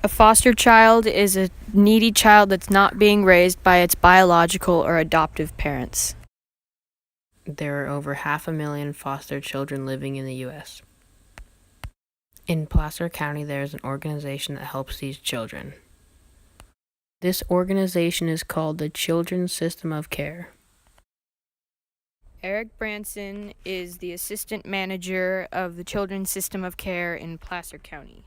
A foster child is a needy child that's not being raised by its biological or adoptive parents. There are over 500,000 foster children living in the U.S. In Placer County, there is an organization that helps these children. This organization is called the Children's System of Care. Eric Branson is the assistant manager of the Children's System of Care in Placer County.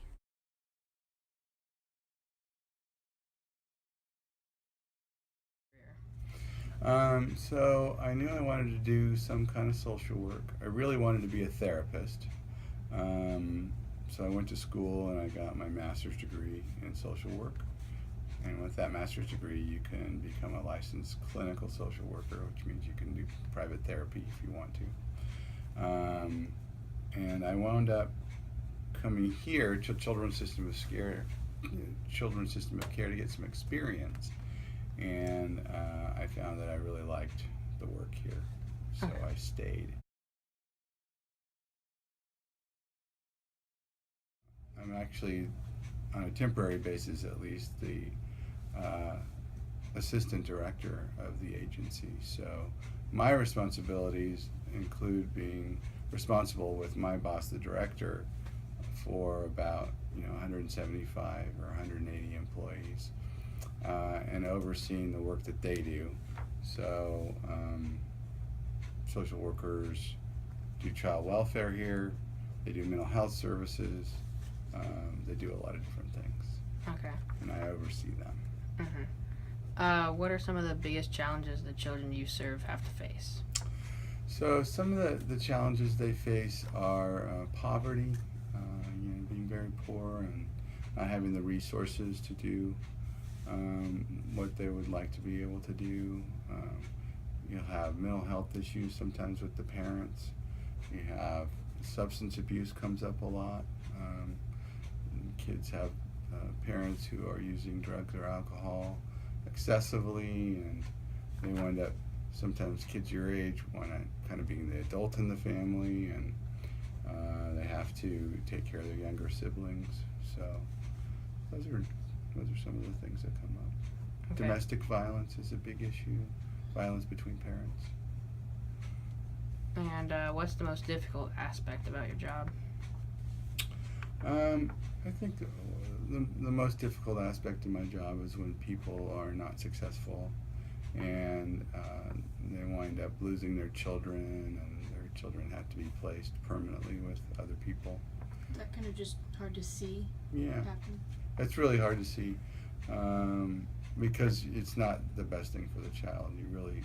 So I knew I wanted to do some kind of social work. I really wanted to be a therapist. So I went to school and I got my master's degree in social work. And with that master's degree, you can become a licensed clinical social worker, which means you can do private therapy if you want to. And I wound up coming here to Children's System of Care to get some experience. And I found that I really liked the work here, so I stayed. I'm actually, on a temporary basis at least, the assistant director of the agency. So my responsibilities include being responsible with my boss, the director, for about 175 or 180 employees. And overseeing the work that they do. So social workers do child welfare here, they do mental health services, they do a lot of different things. Okay. And I oversee them. What are some of the biggest challenges the children you serve have to face? So some of the challenges they face are poverty, being very poor and not having the resources to do what they would like to be able to do. You'll have mental health issues sometimes with the parents. You have substance abuse comes up a lot. Kids have parents who are using drugs or alcohol excessively, and they wind up, sometimes kids your age wind up kind of being the adult in the family, and they have to take care of their younger siblings. So those are some of the things that come up. Okay. Domestic violence is a big issue. Violence between parents. And what's the most difficult aspect about your job? I think the most difficult aspect of my job is when people are not successful and they wind up losing their children, and their children have to be placed permanently with other people. Is that kind of just hard to see happen? It's really hard to see because it's not the best thing for the child.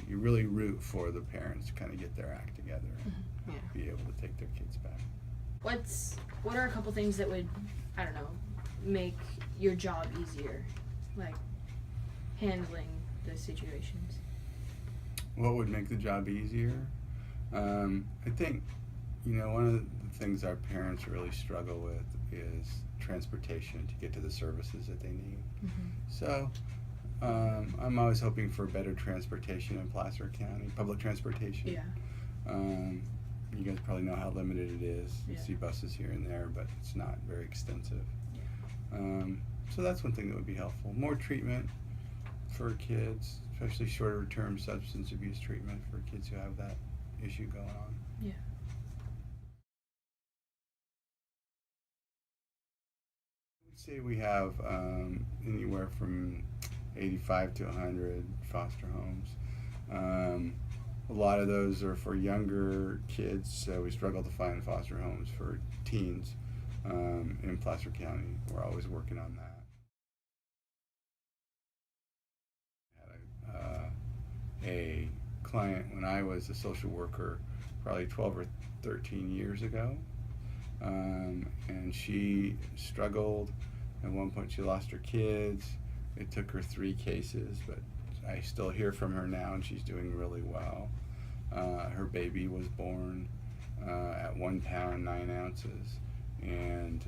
You really root for the parents to kind of get their act together and be able to take their kids back. What are a couple things that would, I don't know, make your job easier, like handling the situations? What would make the job easier? I think, one of the things our parents really struggle with is transportation to get to the services that they need. So I'm always hoping for better transportation in Placer County, public transportation. You guys probably know how limited it is. You see buses here and there, but it's not very extensive. So that's one thing that would be helpful. More treatment for kids, especially shorter term substance abuse treatment for kids who have that issue going on. Yeah. I would say we have anywhere from 85 to 100 foster homes. A lot of those are for younger kids, so we struggle to find foster homes for teens in Placer County. We're always working on that. I had a client when I was a social worker probably 12 or 13 years ago, and she struggled. At one point she lost her kids. It took her 3 cases, but I still hear from her now, and she's doing really well. Her baby was born at 1 pound 9 ounces, and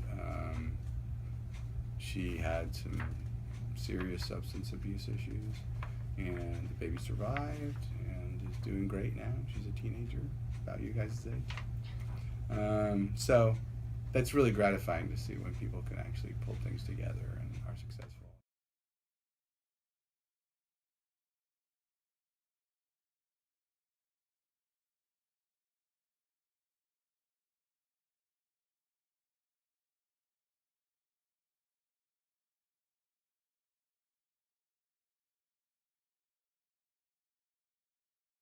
she had some serious substance abuse issues, and the baby survived and is doing great now. She's a teenager, about you guys' age. So that's really gratifying to see when people can actually pull things together